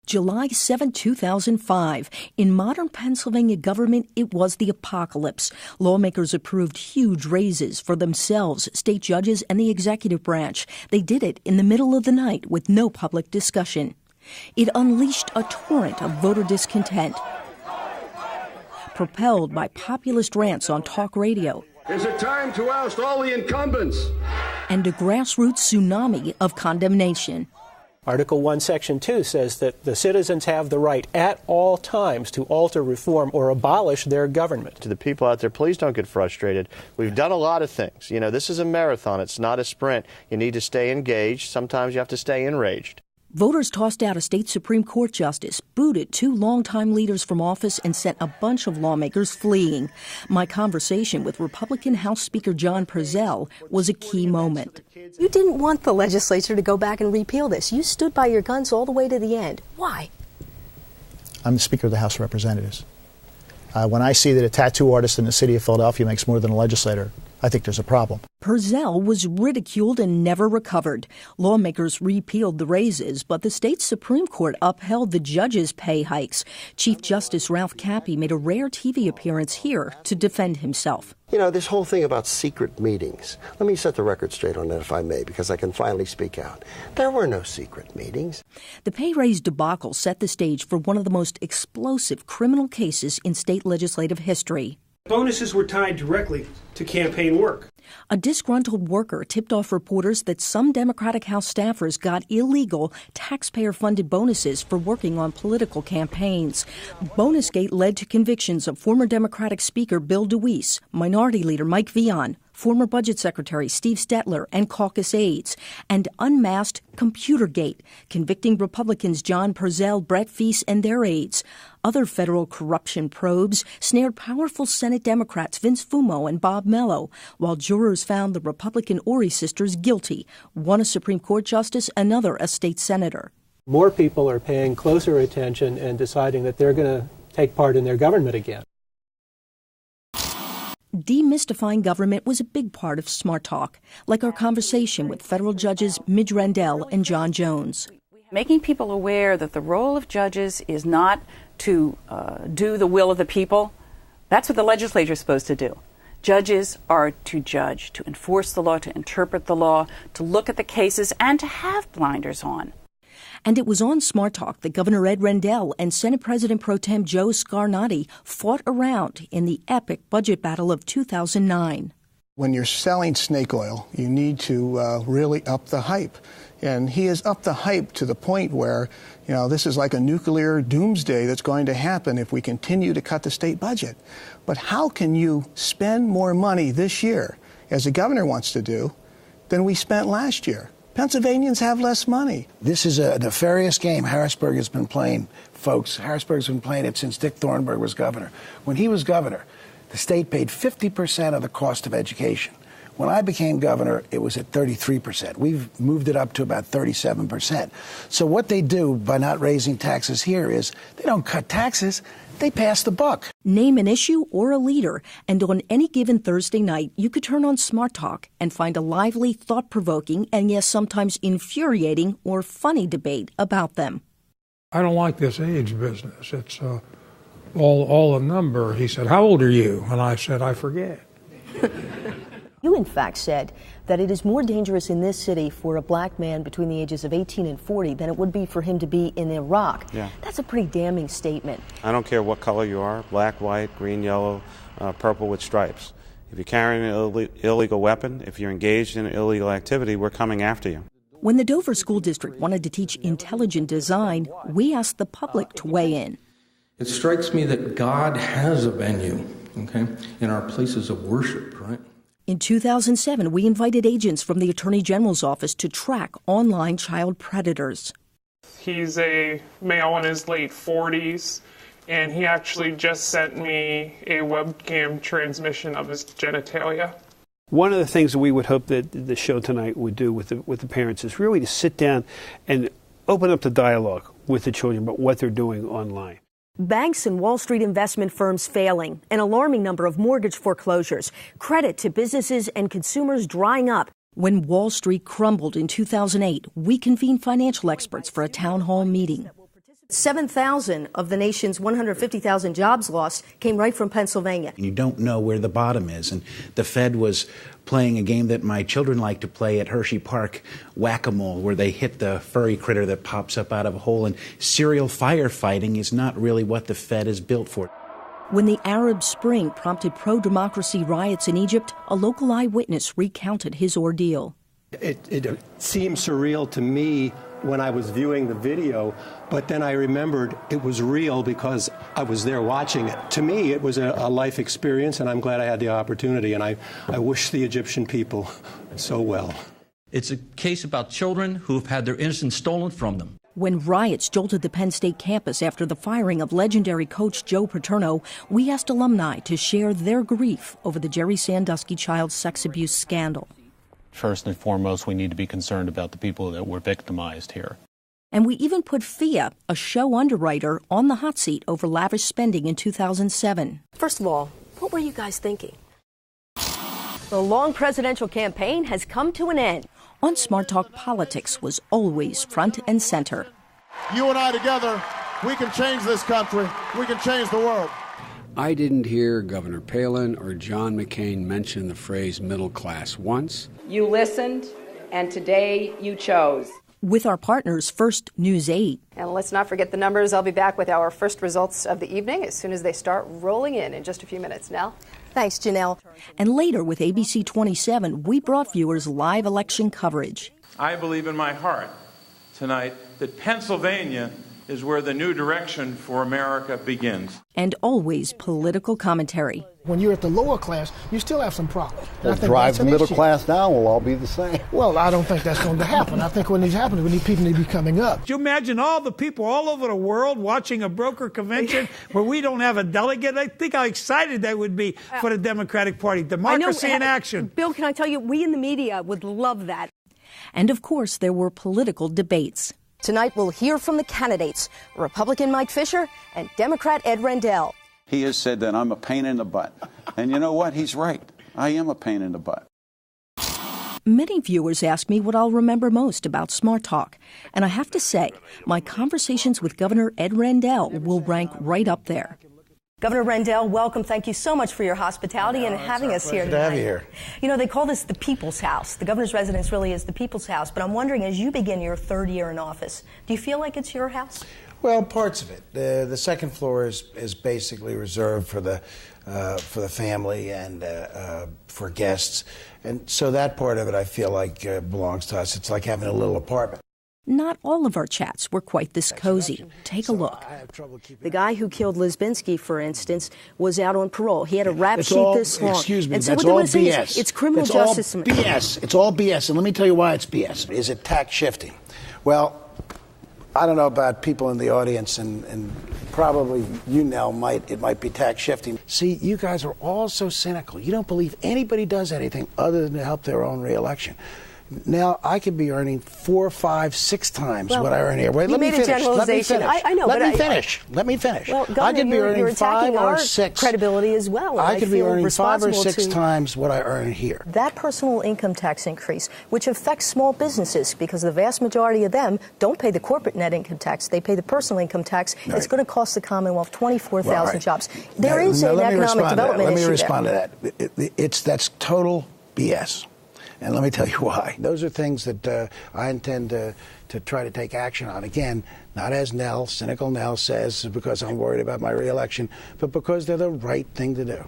July 7, 2005. In modern Pennsylvania government, it was the apocalypse. Lawmakers approved huge raises for themselves, state judges, and the executive branch. They did it in the middle of the night with no public discussion. It unleashed a torrent of voter discontent, propelled by populist rants on talk radio. Is it time to oust all the incumbents? And a grassroots tsunami of condemnation. Article 1, Section 2 says that the citizens have the right at all times to alter, reform, or abolish their government. To the people out there, please don't get frustrated. We've done a lot of things. You know, this is a marathon. It's not a sprint. You need to stay engaged. Sometimes you have to stay enraged. Voters tossed out a state Supreme Court justice, booted 2 longtime leaders from office, and sent a bunch of lawmakers fleeing. My conversation with Republican House Speaker John Purcell was a key moment. You didn't want the legislature to go back and repeal this. You stood by your guns all the way to the end. Why? I'm the Speaker of the House of Representatives. When I see that a tattoo artist in the city of Philadelphia makes more than a legislator, I think there's a problem. Purcell was ridiculed and never recovered. Lawmakers repealed the raises, but the state Supreme Court upheld the judges' pay hikes. Chief Justice Ralph Cappy made a rare TV appearance here to defend himself. You know, this whole thing about secret meetings, let me set the record straight on that if I may, because I can finally speak out. There were no secret meetings. The pay raise debacle set the stage for one of the most explosive criminal cases in state legislative history. Bonuses were tied directly to campaign work. A disgruntled worker tipped off reporters that some Democratic House staffers got illegal, taxpayer-funded bonuses for working on political campaigns. Bonusgate led to convictions of former Democratic Speaker Bill DeWeese, Minority Leader Mike Vion, former Budget Secretary Steve Stetler, and caucus aides, and unmasked Computergate, convicting Republicans John Purcell, Brett Feast, and their aides. Other federal corruption probes snared powerful Senate Democrats Vince Fumo and Bob Mello, while jurors found the Republican Ori sisters guilty, one a Supreme Court justice, another a state senator. More people are paying closer attention and deciding that they're going to take part in their government again. Demystifying government was a big part of Smart Talk, like our conversation with federal judges Midge Rendell and John Jones. Making people aware that the role of judges is not to do the will of the people. That's what the legislature is supposed to do. Judges are to judge, to enforce the law, to interpret the law, to look at the cases, and to have blinders on. And it was on Smart Talk that Governor Ed Rendell and Senate President Pro Tem Joe Scarnati fought around in the epic budget battle of 2009. When you're selling snake oil, you need to really up the hype. And he has upped the hype to the point where, you know, this is like a nuclear doomsday that's going to happen if we continue to cut the state budget. But how can you spend more money this year, as the governor wants to do, than we spent last year? Pennsylvanians have less money. This is a nefarious game Harrisburg has been playing, folks. Harrisburg's been playing it since Dick Thornburg was governor. When he was governor, the state paid 50% of the cost of education. When I became governor, it was at 33%. We've moved it up to about 37%. So what they do by not raising taxes here is they don't cut taxes, they pass the buck. Name an issue or a leader, and on any given Thursday night, you could turn on Smart Talk and find a lively, thought-provoking, and yes, sometimes infuriating or funny debate about them. I don't like this age business. It's all a number. He said, "How old are you?" And I said, "I forget." You, in fact, said that it is more dangerous in this city for a black man between the ages of 18 and 40 than it would be for him to be in Iraq. Yeah. That's a pretty damning statement. I don't care what color you are, black, white, green, yellow, purple with stripes. If you're carrying an illegal weapon, if you're engaged in illegal activity, we're coming after you. When the Dover School District wanted to teach intelligent design, we asked the public to weigh in. It strikes me that God has a venue, okay, in our places of worship, right? In 2007, we invited agents from the Attorney General's office to track online child predators. He's a male in his late 40s, and he actually just sent me a webcam transmission of his genitalia. One of the things that we would hope that the show tonight would do with the parents is really to sit down and open up the dialogue with the children about what they're doing online. Banks and Wall Street investment firms failing, an alarming number of mortgage foreclosures, credit to businesses and consumers drying up. When Wall Street crumbled in 2008, we convened financial experts for a town hall meeting. 7,000 of the nation's 150,000 jobs lost came right from Pennsylvania. You don't know where the bottom is. And the Fed was playing a game that my children like to play at Hershey Park, whack-a-mole, where they hit the furry critter that pops up out of a hole. And serial firefighting is not really what the Fed is built for. When the Arab Spring prompted pro-democracy riots in Egypt, a local eyewitness recounted his ordeal. It seemed surreal to me when I was viewing the video, but then I remembered it was real because I was there watching it. To me, it was a life experience, and I'm glad I had the opportunity, and I wish the Egyptian people so well. It's a case about children who have had their innocence stolen from them. When riots jolted the Penn State campus after the firing of legendary coach Joe Paterno, we asked alumni to share their grief over the Jerry Sandusky child sex abuse scandal. First and foremost, we need to be concerned about the people that were victimized here. And we even put Fia, a show underwriter, on the hot seat over lavish spending in 2007. First of all, what were you guys thinking? The long presidential campaign has come to an end. On Smart Talk, politics was always front and center. You and I together, we can change this country. We can change the world. I didn't hear Governor Palin or John McCain mention the phrase middle class once. You listened, and today you chose. With our partners, First News 8. And let's not forget the numbers. I'll be back with our first results of the evening as soon as they start rolling in just a few minutes. Nell? Thanks, Janelle. And later with ABC 27, we brought viewers live election coverage. I believe in my heart tonight that Pennsylvania is where the new direction for America begins. And always political commentary. When you're at the lower class, you still have some problems. Well, drive the middle class down, we'll all be the same. Well, I don't think that's going to happen. I think what needs to happen is we need people to be coming up. Do you imagine all the people all over the world watching a broker convention where we don't have a delegate? I think how excited they would be for the Democratic Party. Democracy in action. Bill, can I tell you, we in the media would love that. And of course, there were political debates. Tonight, we'll hear from the candidates, Republican Mike Fisher and Democrat Ed Rendell. He has said that I'm a pain in the butt. And you know what? He's right. I am a pain in the butt. Many viewers ask me what I'll remember most about Smart Talk. And I have to say, my conversations with Governor Ed Rendell will rank right up there. Governor Rendell, welcome. Thank you so much for your hospitality and having us here tonight. Good to have you here. You know, they call this the People's House. The governor's residence really is the People's House. But I'm wondering, as you begin your third year in office, do you feel like it's your house? Well, parts of it. The second floor is basically reserved for the family and for guests. And so that part of it I feel like belongs to us. It's like having a little apartment. Not all of our chats were quite this cozy. Take a look. The guy who killed Lisbinski, for instance, was out on parole. He had a rap sheet this long. Excuse me, and so that's what all they're saying BS. is it's criminal it's justice. All BS. It's all BS. And let me tell you why it's BS. Is it tax shifting? Well, I don't know about people in the audience, and probably you, Nell, it might be tax shifting. See, you guys are all so cynical. You don't believe anybody does anything other than to help their own reelection. Now, I could be earning 4, 5, 6 times what I earn here. Wait, let me finish. Let me finish. I know, let me finish. Let me finish. Well, Governor, I could be earning 5 or 6 credibility as well. I could be earning 5 or 6 times what I earn here. That personal income tax increase, which affects small businesses because the vast majority of them don't pay the corporate net income tax, they pay the personal income tax. Right. It's going to cost the Commonwealth 24,000 jobs. There is an economic development issue. Let me respond to that. That's total BS. And let me tell you why. Those are things that I intend to try to take action on. Again, not as cynical Nell says, because I'm worried about my reelection, but because they're the right thing to do.